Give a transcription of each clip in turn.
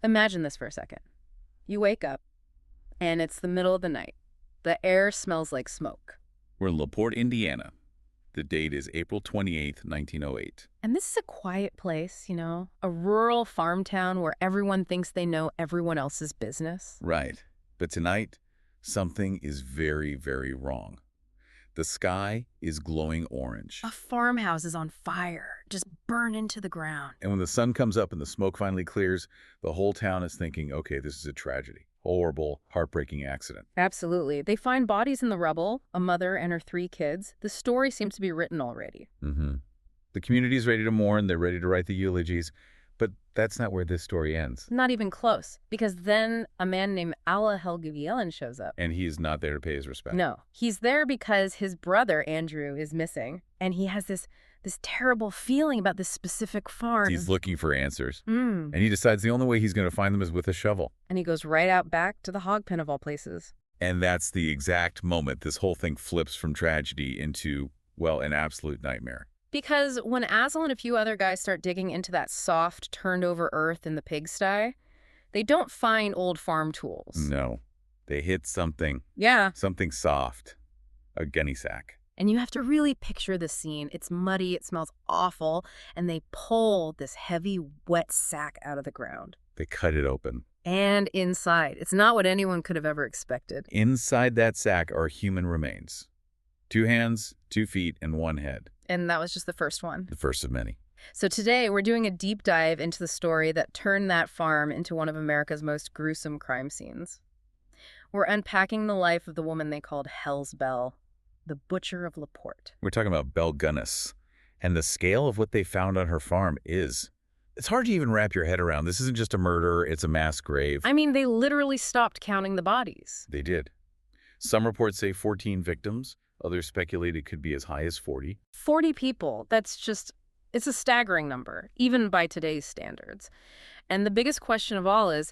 Imagine this for a second. You wake up, and it's the middle of the night. The air smells like smoke. We're in Lamphere, Indiana. The date is April 28th, 1908. And this is a quiet place, you know, a rural farm town where everyone thinks they know everyone else's business. Right. But tonight, something is very, very wrong. The sky is glowing orange. A farmhouse is on fire, just burned into the ground. And when the sun comes up and the smoke finally clears, the whole town is thinking, okay, this is a tragedy. Horrible, heartbreaking accident. Absolutely. They find bodies in the rubble, a mother and her 3 kids. The story seems to be written already. The community is ready to mourn. They're ready to write the eulogies. But that's not where this story ends. Not even close, because then a man named Alla Helgevielen shows up. And he is not there to pay his respect. No. He's there because his brother, Andrew, is missing, and he has this terrible feeling about this specific farm. He's looking for answers. And he decides the only way he's going to find them is with a shovel. And he goes right out back to the hog pen of all places. And that's the exact moment this whole thing flips from tragedy into, well, an absolute nightmare. Because when Asel and a few other guys start digging into that soft, turned-over earth in the pigsty, they don't find old farm tools. No. They hit something. Yeah. Something soft. A gunny sack. And you have to really picture the scene. It's muddy, it smells awful, and they pull this heavy, wet sack out of the ground. They cut it open. And inside, it's not what anyone could have ever expected. Inside that sack are human remains. 2 hands, 2 feet, and 1 head. And that was just the first one. The first of many. So today, we're doing a deep dive into the story that turned that farm into one of America's most gruesome crime scenes. We're unpacking the life of the woman they called Hell's Belle, the butcher of Porte. We're talking about Belle Gunness. And the scale of what they found on her farm is... It's hard to even wrap your head around. This isn't just a murder, it's a mass grave. I mean, they literally stopped counting the bodies. They did. Some reports say 14 victims. Others speculate it could be as high as 40. 40 people. That's just, it's a staggering number, even by today's standards. And the biggest question of all is,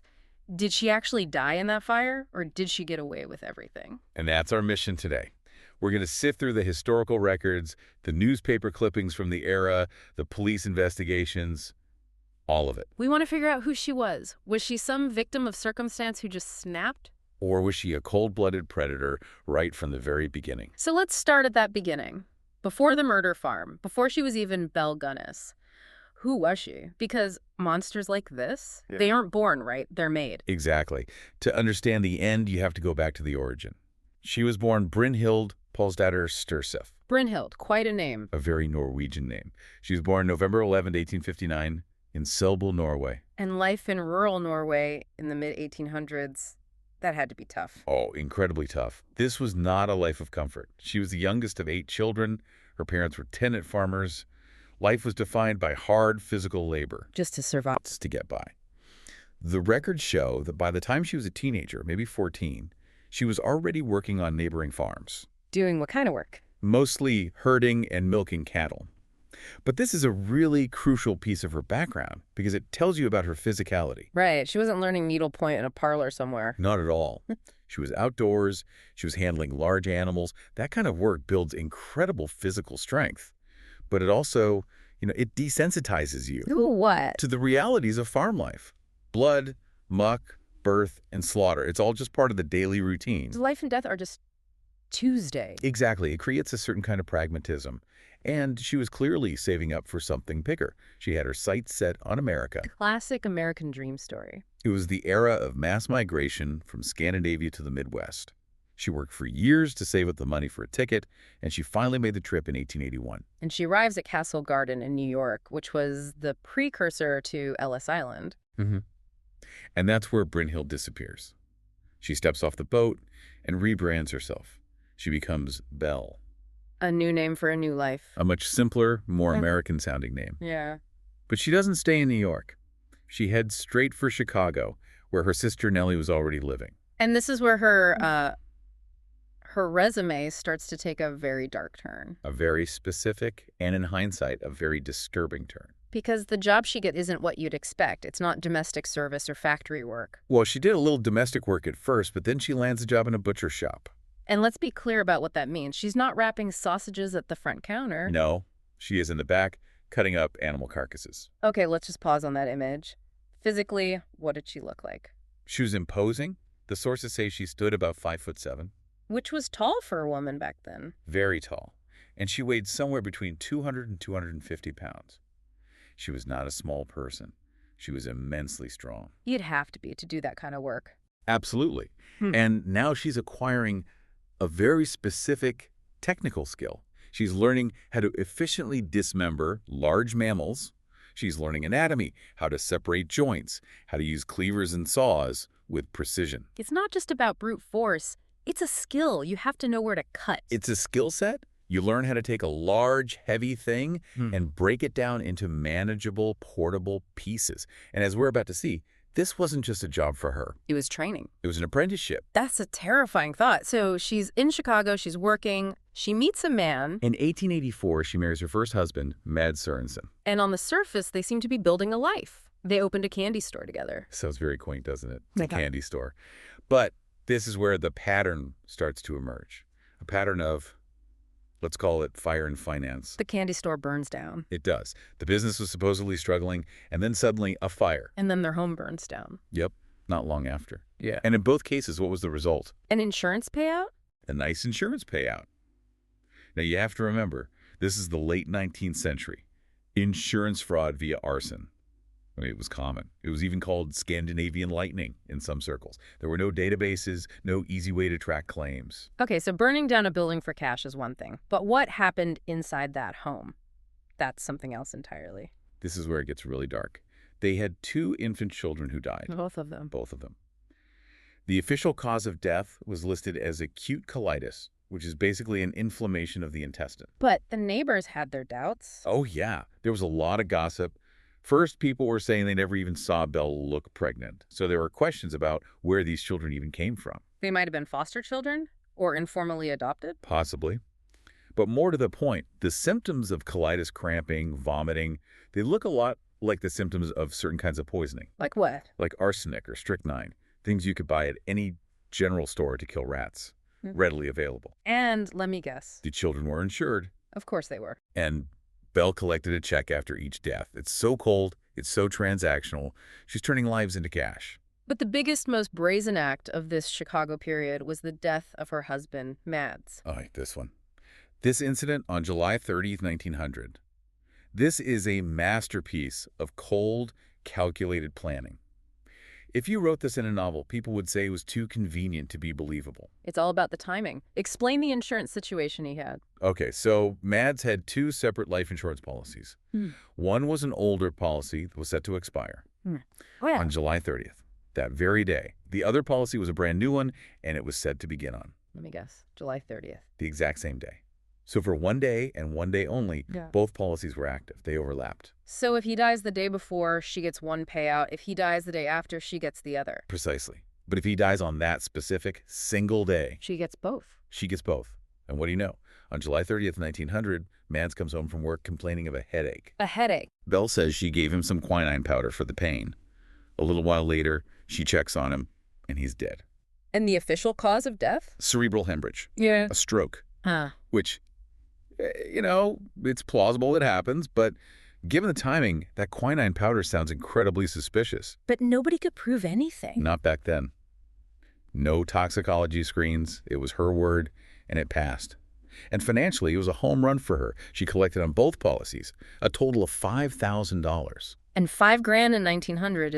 did she actually die in that fire, or did she get away with everything? And that's our mission today. We're going to sift through the historical records, the newspaper clippings from the era, the police investigations, all of it. We want to figure out who she was. Was she some victim of circumstance who just snapped? Or was she a cold-blooded predator right from the very beginning? So let's start at that beginning. Before the murder farm, before she was even Belle Gunness. Who was she? Because monsters like this, they aren't born, right? They're made. Exactly. To understand the end, you have to go back to the origin. She was born Brynhild Polsdatter Stursef. Brynhild, quite a name. A very Norwegian name. She was born November 11, 1859, in Selbu, Norway. And life in rural Norway in the mid-1800s, that had to be tough. Oh, incredibly tough. This was not a life of comfort. She was the youngest of 8 children. Her parents were tenant farmers. Life was defined by hard physical labor. Just to survive. Just to get by. The records show that by the time she was a teenager, maybe 14, she was already working on neighboring farms. Doing what kind of work? Mostly herding and milking cattle. But this is a really crucial piece of her background because it tells you about her physicality. Right. She wasn't learning needlepoint in a parlor somewhere. Not at all. She was outdoors. She was handling large animals. That kind of work builds incredible physical strength. But it also, it desensitizes you. Ooh, what? To the realities of farm life. Blood, muck, birth, and slaughter. It's all just part of the daily routine. Life and death are just Tuesday. Exactly. It creates a certain kind of pragmatism. And she was clearly saving up for something bigger. She had her sights set on America. Classic American dream story. It was the era of mass migration from Scandinavia to the Midwest. She worked for years to save up the money for a ticket, and she finally made the trip in 1881. And she arrives at Castle Garden in New York, which was the precursor to Ellis Island. And that's where Brynhild disappears. She steps off the boat and rebrands herself. She becomes Belle. A new name for a new life. A much simpler, more American-sounding name. Yeah. But she doesn't stay in New York. She heads straight for Chicago, where her sister Nellie was already living. And this is where her resume starts to take a very dark turn. A very specific, and in hindsight, a very disturbing turn. Because the job she gets isn't what you'd expect. It's not domestic service or factory work. Well, she did a little domestic work at first, but then she lands a job in a butcher shop. And let's be clear about what that means. She's not wrapping sausages at the front counter. No, she is in the back, cutting up animal carcasses. Okay, let's just pause on that image. Physically, what did she look like? She was imposing. The sources say she stood about 5'7", Which was tall for a woman back then. very tall, and she weighed somewhere between 200 and 250 pounds. She was not a small person. She was immensely strong. You'd have to be to do that kind of work. Absolutely. And now she's acquiring a very specific technical skill. She's learning how to efficiently dismember large mammals. She's learning anatomy, how to separate joints, how to use cleavers and saws with precision. It's not just about brute force. It's a skill. You have to know where to cut. It's a skill set. You learn how to take a large, heavy thing and break it down into manageable, portable pieces. And as we're about to see, this wasn't just a job for her. It was training. It was an apprenticeship. That's a terrifying thought. So she's in Chicago, she's working, she meets a man. In 1884, she marries her first husband, Mads Sørensen. And on the surface, they seem to be building a life. They opened a candy store together. Sounds very quaint, doesn't it? My The God. candy store. But this is where the pattern starts to emerge. A pattern of, let's call it fire and finance. The candy store burns down. It does. The business was supposedly struggling, and then suddenly a fire. And then their home burns down. Yep, not long after. Yeah. And in both cases, what was the result? An insurance payout? A nice insurance payout. Now, you have to remember, this is the late 19th century. Insurance fraud via arson. I mean, it was common. It was even called Scandinavian lightning in some circles. There were no databases, no easy way to track claims. Okay, so burning down a building for cash is one thing. But what happened inside that home? That's something else entirely. This is where it gets really dark. They had 2 infant children who died. Both of them. Both of them. The official cause of death was listed as acute colitis, which is basically an inflammation of the intestine. But the neighbors had their doubts. Oh, yeah. There was a lot of gossip. First, people were saying they never even saw Belle look pregnant. So there were questions about where these children even came from. They might have been foster children or informally adopted. Possibly. But more to the point, the symptoms of colitis, cramping, vomiting, they look a lot like the symptoms of certain kinds of poisoning, Like what? like arsenic or strychnine, things you could buy at any general store to kill rats, readily available. And let me guess. The children were insured, Of course they were. and Belle collected a check after each death. It's so cold, it's so transactional, she's turning lives into cash. But the biggest, most brazen act of this Chicago period was the death of her husband, Mads. Oh, this one. This incident on July 30th, 1900. This is a masterpiece of cold, calculated planning. If you wrote this in a novel, people would say it was too convenient to be believable. It's all about the timing. Explain the insurance situation he had. Okay, so Mads had 2 separate life insurance policies. One was an older policy that was set to expire on July 30th, that very day. The other policy was a brand new one, and it was set to begin on Let me guess. July 30th. the exact same day. So for one day and one day only, Yeah. both policies were active. They overlapped. So if he dies the day before, she gets one payout. If he dies the day after, she gets the other. Precisely. But if he dies on that specific single day, She gets both. she gets both. And what do you know? On July 30th, 1900, Mads comes home from work complaining of a headache. A headache. Belle says she gave him some quinine powder for the pain. A little while later, she checks on him, and he's dead. And the official cause of death? Cerebral hemorrhage. Yeah. A stroke. Huh. Which, it's plausible it happens, but given the timing, that quinine powder sounds incredibly suspicious. But nobody could prove anything. Not back then. No toxicology screens. It was her word, and it passed. And financially, it was a home run for her. She collected on both policies, a total of $5,000. And $5,000 in 1900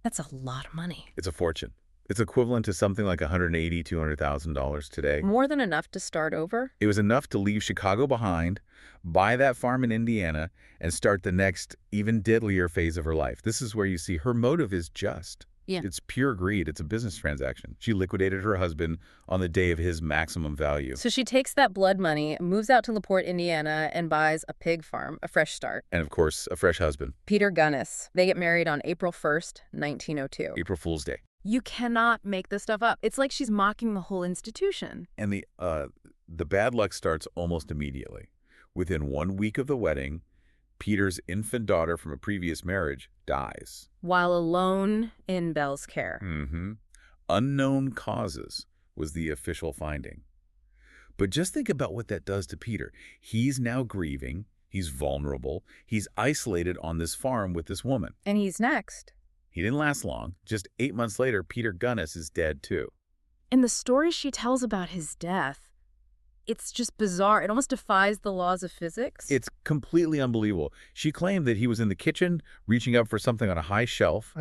that's a lot of money. It's a fortune. It's equivalent to something like $180,000, $200,000 today. More than enough to start over? It was enough to leave Chicago behind, buy that farm in Indiana, and start the next, even deadlier phase of her life. This is where you see her motive is just. Yeah. It's pure greed. It's a business transaction. She liquidated her husband on the day of his maximum value. So she takes that blood money, moves out to Laporte, Indiana, and buys a pig farm, a fresh start. And of course, a fresh husband. Peter Gunness. They get married on April 1st, 1902. April Fool's Day. You cannot make this stuff up. It's like she's mocking the whole institution. And the bad luck starts almost immediately. Within 1 week of the wedding, Peter's infant daughter from a previous marriage dies. While alone in Belle's care. Unknown causes was the official finding. But just think about what that does to Peter. He's now grieving. He's vulnerable. He's isolated on this farm with this woman. And he's next. He didn't last long. Just 8 months later, Peter Gunness is dead, too. And the story she tells about his death, it's just bizarre. It almost defies the laws of physics. It's completely unbelievable. She claimed that he was in the kitchen reaching up for something on a high shelf,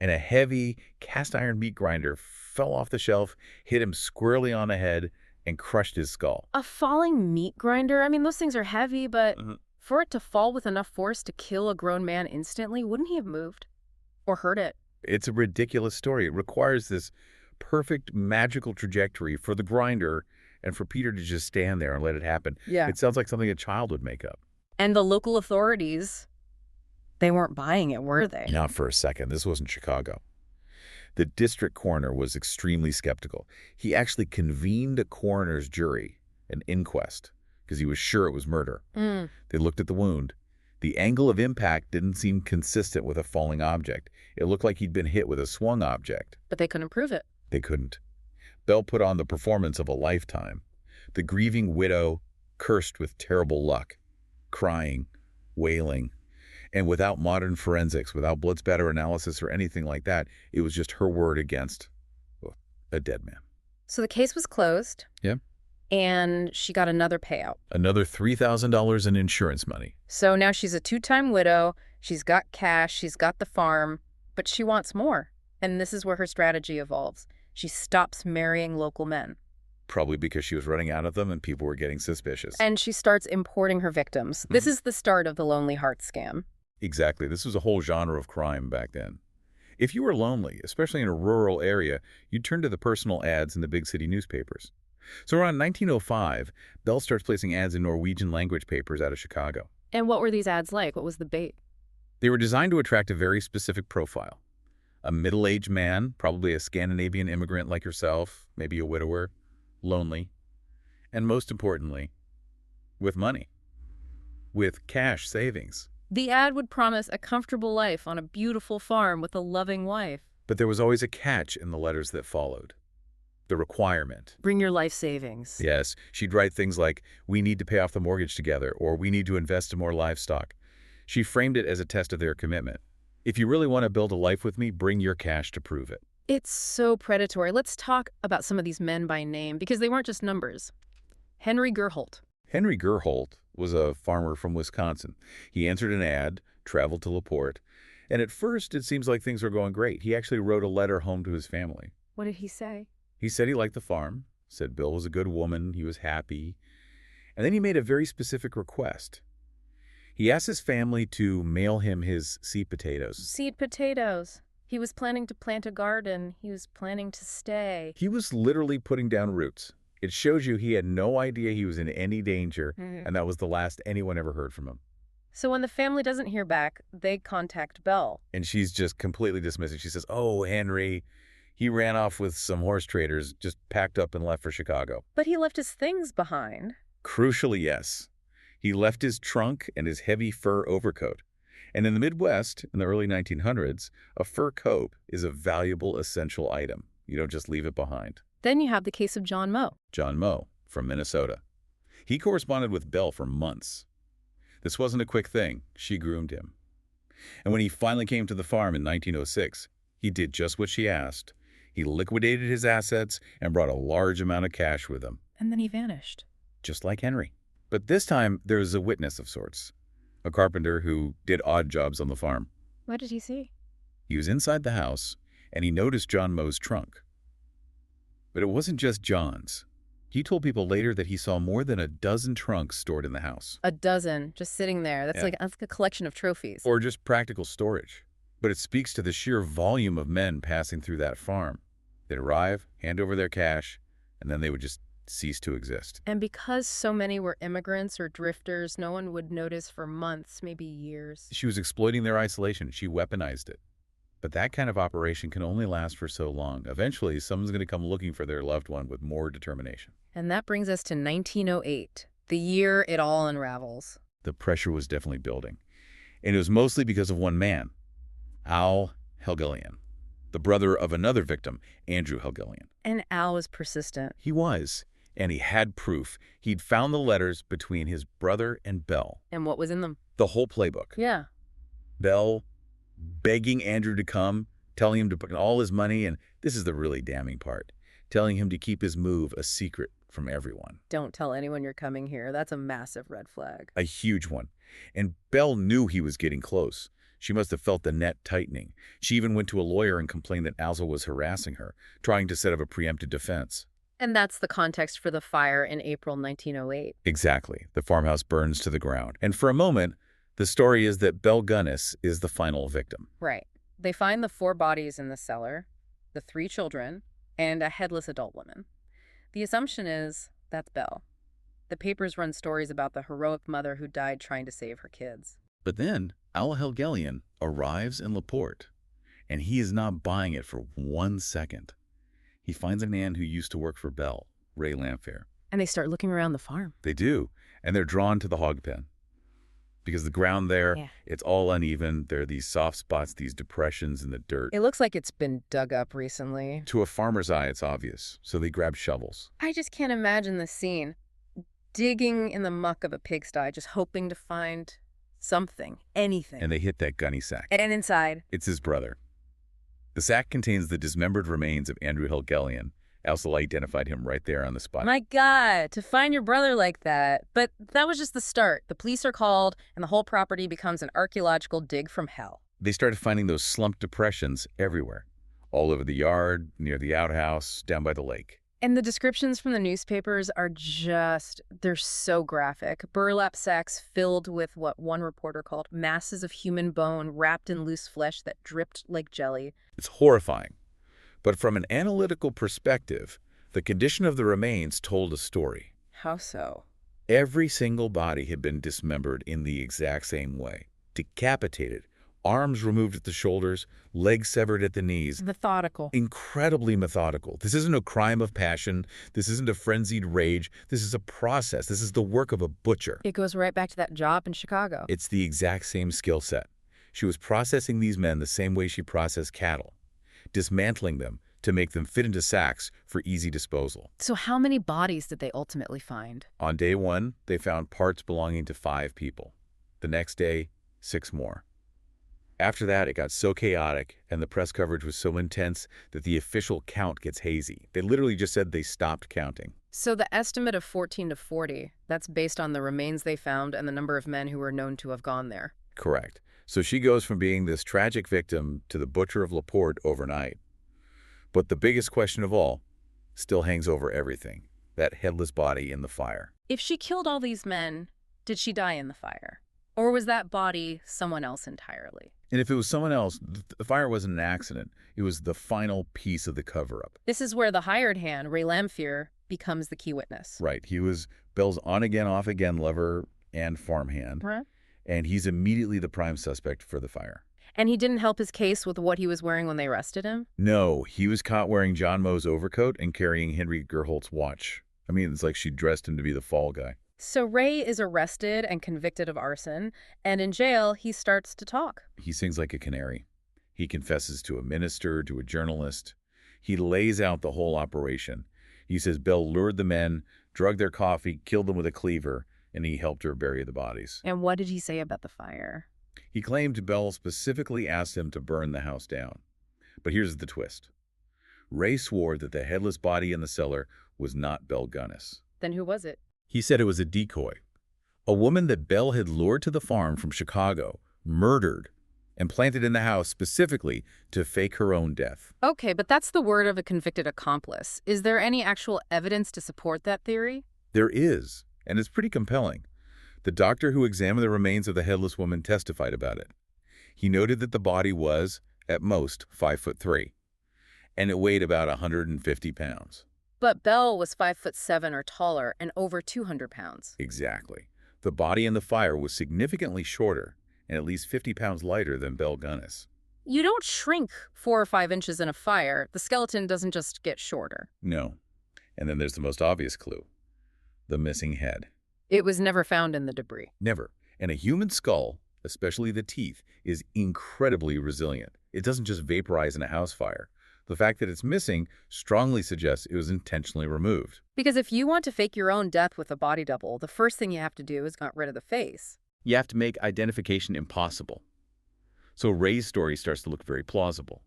and a heavy cast-iron meat grinder fell off the shelf, hit him squarely on the head, and crushed his skull. A falling meat grinder? I mean, those things are heavy, but for it to fall with enough force to kill a grown man instantly, wouldn't he have moved? Or hurt it? It's a ridiculous story. It requires this perfect magical trajectory for the grinder and for Peter to just stand there and let it happen. Yeah. It sounds like something a child would make up. And the local authorities, they weren't buying it, were they? Not for a second. This wasn't Chicago. The district coroner was extremely skeptical. He actually convened a coroner's jury, an inquest, because he was sure it was murder. They looked at the wound. The angle of impact didn't seem consistent with a falling object. It looked like he'd been hit with a swung object. But they couldn't prove it. They couldn't. Belle put on the performance of a lifetime. The grieving widow, cursed with terrible luck, crying, wailing. And without modern forensics, without blood spatter analysis or anything like that, it was just her word against a dead man. So the case was closed. Yeah. And she got another payout. Another $3,000 in insurance money. So now she's a two-time widow. She's got cash. She's got the farm. But she wants more. And this is where her strategy evolves. She stops marrying local men. Probably because she was running out of them and people were getting suspicious. And she starts importing her victims. This is the start of the Lonely Heart scam. Exactly. This was a whole genre of crime back then. If you were lonely, especially in a rural area, you'd turn to the personal ads in the big city newspapers. So around 1905, Belle starts placing ads in Norwegian language papers out of Chicago. And what were these ads like? What was the bait? They were designed to attract a very specific profile. A middle-aged man, probably a Scandinavian immigrant like yourself, maybe a widower, lonely, and most importantly, with money, with cash savings. The ad would promise a comfortable life on a beautiful farm with a loving wife. But there was always a catch in the letters that followed. The requirement. Bring your life savings. Yes, she'd write things like, we need to pay off the mortgage together, or we need to invest in more livestock. She framed it as a test of their commitment. If you really want to build a life with me, bring your cash to prove it. It's so predatory. Let's talk about some of these men by name, because they weren't just numbers. Henry Gerholt. Henry Gerholt was a farmer from Wisconsin. He answered an ad, traveled to Laporte, and at first it seems like things were going great. He actually wrote a letter home to his family. What did he say? He said he liked the farm, said Bill was a good woman, he was happy, and then he made a very specific request. He asked his family to mail him his seed potatoes. Seed potatoes. He was planning to plant a garden. He was planning to stay. He was literally putting down roots. It shows you he had no idea he was in any danger, and that was the last anyone ever heard from him. So when the family doesn't hear back, they contact Belle. And she's just completely dismissing. She says, oh, Henry, he ran off with some horse traders, just packed up and left for Chicago. But he left his things behind. Crucially, yes. He left his trunk and his heavy fur overcoat. And in the Midwest, in the early 1900s, a fur coat is a valuable, essential item. You don't just leave it behind. Then you have the case of John Moe. John Moe, from Minnesota. He corresponded with Belle for months. This wasn't a quick thing. She groomed him. And when he finally came to the farm in 1906, he did just what she asked. He liquidated his assets and brought a large amount of cash with him. And then he vanished. Just like Henry. But this time, there was a witness of sorts. A carpenter who did odd jobs on the farm. What did he see? He was inside the house, and he noticed John Moe's trunk. But it wasn't just John's. He told people later that he saw more than a dozen trunks stored in the house. A dozen, just sitting there. That's like a collection of trophies. Or just practical storage. But it speaks to the sheer volume of men passing through that farm. They'd arrive, hand over their cash, and then they would just cease to exist. And because so many were immigrants or drifters, no one would notice for months, maybe years. She was exploiting their isolation. She weaponized it. But that kind of operation can only last for so long. Eventually, someone's going to come looking for their loved one with more determination. And that brings us to 1908, the year it all unravels. The pressure was definitely building. And it was mostly because of one man, Al Helgelien, the brother of another victim, Andrew Helgelien. And Al was persistent. He was. And he had proof. He'd found the letters between his brother and Belle. And what was in them? The whole playbook. Yeah. Belle begging Andrew to come, telling him to put in all his money, and this is the really damning part, telling him to keep his move a secret from everyone. Don't tell anyone you're coming here. That's a massive red flag. A huge one. And Belle knew he was getting close. She must have felt the net tightening. She even went to a lawyer and complained that Alza was harassing her, trying to set up a preemptive defense. And that's the context for the fire in April 1908. Exactly. The farmhouse burns to the ground. And for a moment, the story is that Belle Gunness is the final victim. Right. They find the 4 bodies in the cellar, the 3 children, and a headless adult woman. The assumption is that's Belle. The papers run stories about the heroic mother who died trying to save her kids. But then Al Helgelian arrives in Laporte, and he is not buying it for 1 second. He finds a man who used to work for Belle, Ray Lamphere. And they start looking around the farm. They do, and they're drawn to the hog pen. Because the ground there, it's all uneven. There are these soft spots, these depressions in the dirt. It looks like it's been dug up recently. To a farmer's eye, it's obvious, so they grab shovels. I just can't imagine the scene. Digging in the muck of a pigsty, just hoping to find something, anything. And they hit that gunny sack. And inside, it's his brother. The sack contains the dismembered remains of Andrew Helgelian. Elsel identified him right there on the spot. My God, to find your brother like that. But that was just the start. The police are called, and the whole property becomes an archaeological dig from hell. They started finding those slumped depressions everywhere. All over the yard, near the outhouse, down by the lake. And the descriptions from the newspapers are they're so graphic. Burlap sacks filled with what one reporter called masses of human bone wrapped in loose flesh that dripped like jelly. It's horrifying. But from an analytical perspective, the condition of the remains told a story. How so? Every single body had been dismembered in the exact same way. Decapitated, arms removed at the shoulders, legs severed at the knees. Methodical. Incredibly methodical. This isn't a crime of passion. This isn't a frenzied rage. This is a process. This is the work of a butcher. It goes right back to that job in Chicago. It's the exact same skill set. She was processing these men the same way she processed cattle, dismantling them to make them fit into sacks for easy disposal. So how many bodies did they ultimately find? On day 1, they found parts belonging to 5 people. The next day, 6 more. After that, it got so chaotic and the press coverage was so intense that the official count gets hazy. They literally just said they stopped counting. So the estimate of 14 to 40, that's based on the remains they found and the number of men who were known to have gone there. Correct. So she goes from being this tragic victim to the butcher of Laporte overnight. But the biggest question of all still hangs over everything, that headless body in the fire. If she killed all these men, did she die in the fire? Or was that body someone else entirely? And if it was someone else, the fire wasn't an accident. It was the final piece of the cover-up. This is where the hired hand, Ray Lamphere, becomes the key witness. Right. He was Belle's on-again, off-again lover and farmhand. Right. And he's immediately the prime suspect for the fire. And he didn't help his case with what he was wearing when they arrested him? No, he was caught wearing John Moe's overcoat and carrying Henry Gerholt's watch. I mean, it's like she dressed him to be the fall guy. So Ray is arrested and convicted of arson, and in jail, he starts to talk. He sings like a canary. He confesses to a minister, to a journalist. He lays out the whole operation. He says Belle lured the men, drugged their coffee, killed them with a cleaver, and he helped her bury the bodies. And what did he say about the fire? He claimed Belle specifically asked him to burn the house down. But here's the twist. Ray swore that the headless body in the cellar was not Belle Gunness. Then who was it? He said it was a decoy. A woman that Belle had lured to the farm from Chicago, murdered, and planted in the house specifically to fake her own death. Okay, but that's the word of a convicted accomplice. Is there any actual evidence to support that theory? There is, and it's pretty compelling. The doctor who examined the remains of the headless woman testified about it. He noted that the body was, at most, 5'3", and it weighed about 150 pounds. But Belle was 5'7" or taller and over 200 pounds. Exactly. The body in the fire was significantly shorter and at least 50 pounds lighter than Belle Gunness. You don't shrink 4 or 5 inches in a fire. The skeleton doesn't just get shorter. No. And then there's the most obvious clue. The missing head. It was never found in the debris. Never. And a human skull, especially the teeth, is incredibly resilient. It doesn't just vaporize in a house fire. The fact that it's missing strongly suggests it was intentionally removed. Because if you want to fake your own death with a body double, the first thing you have to do is get rid of the face. You have to make identification impossible. So Ray's story starts to look very plausible.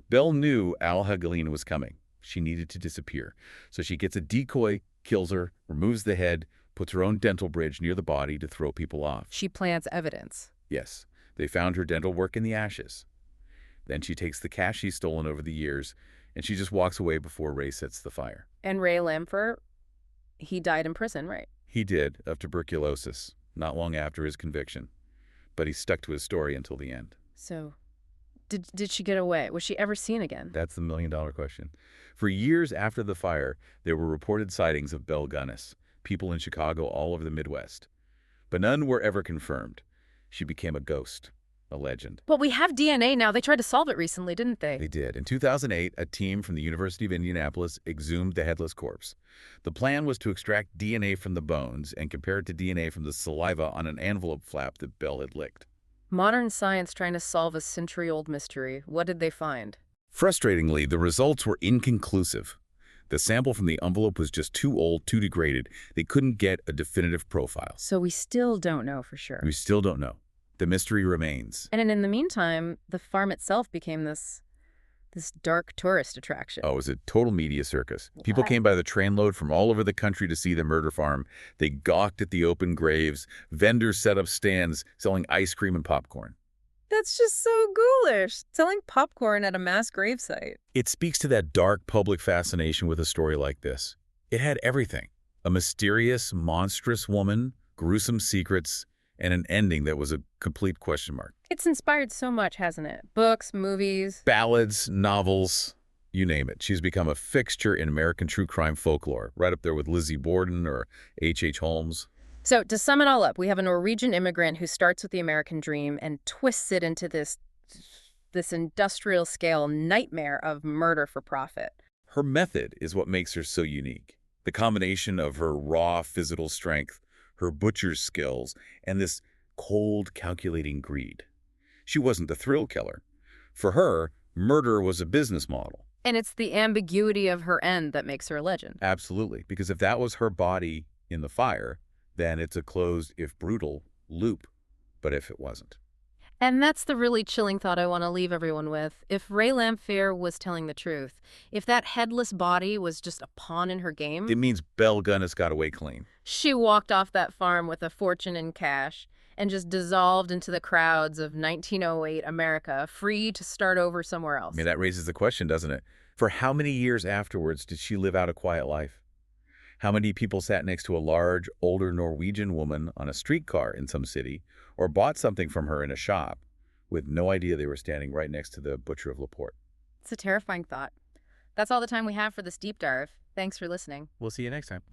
Belle knew Al-Hagalina was coming. She needed to disappear. So she gets a decoy, kills her, removes the head, puts her own dental bridge near the body to throw people off. She plants evidence. Yes, they found her dental work in the ashes. Then she takes the cash she's stolen over the years, and she just walks away before Ray sets the fire. And Ray Lamphere, he died in prison, right? He did, of tuberculosis, not long after his conviction. But he stuck to his story until the end. So, did she get away? Was she ever seen again? That's the million-dollar question. For years after the fire, there were reported sightings of Belle Gunness, people in Chicago all over the Midwest. But none were ever confirmed. She became a ghost, a legend. But we have DNA now. They tried to solve it recently, didn't they? They did. In 2008, a team from the University of Indianapolis exhumed the headless corpse. The plan was to extract DNA from the bones and compare it to DNA from the saliva on an envelope flap that Belle had licked. Modern science trying to solve a century-old mystery. What did they find? Frustratingly, the results were inconclusive. The sample from the envelope was just too old, too degraded. They couldn't get a definitive profile. So we still don't know for sure. We still don't know. The mystery remains. And in the meantime, the farm itself became this dark tourist attraction. Oh, it was a total media circus. People came by the trainload from all over the country to see the murder farm. They gawked at the open graves. Vendors set up stands selling ice cream and popcorn. That's just so ghoulish. Selling popcorn at a mass gravesite. It speaks to that dark public fascination with a story like this. It had everything. A mysterious, monstrous woman, gruesome secrets, and an ending that was a complete question mark. It's inspired so much, hasn't it? Books, movies. Ballads, novels, you name it. She's become a fixture in American true crime folklore, right up there with Lizzie Borden or H.H. Holmes. So to sum it all up, we have a Norwegian immigrant who starts with the American dream and twists it into this industrial-scale nightmare of murder for profit. Her method is what makes her so unique. The combination of her raw physical strength, her butcher's skills, and this cold, calculating greed. She wasn't a thrill killer. For her, murder was a business model. And it's the ambiguity of her end that makes her a legend. Absolutely, because if that was her body in the fire, then it's a closed, if brutal, loop. But if it wasn't. And that's the really chilling thought I want to leave everyone with. If Ray Lamphere was telling the truth, if that headless body was just a pawn in her game... It means Belle Gunness got away clean. She walked off that farm with a fortune in cash and just dissolved into the crowds of 1908 America, free to start over somewhere else. I mean, that raises the question, doesn't it? For how many years afterwards did she live out a quiet life? How many people sat next to a large, older Norwegian woman on a streetcar in some city or bought something from her in a shop with no idea they were standing right next to the butcher of Lamphere? It's a terrifying thought. That's all the time we have for this deep dive. Thanks for listening. We'll see you next time.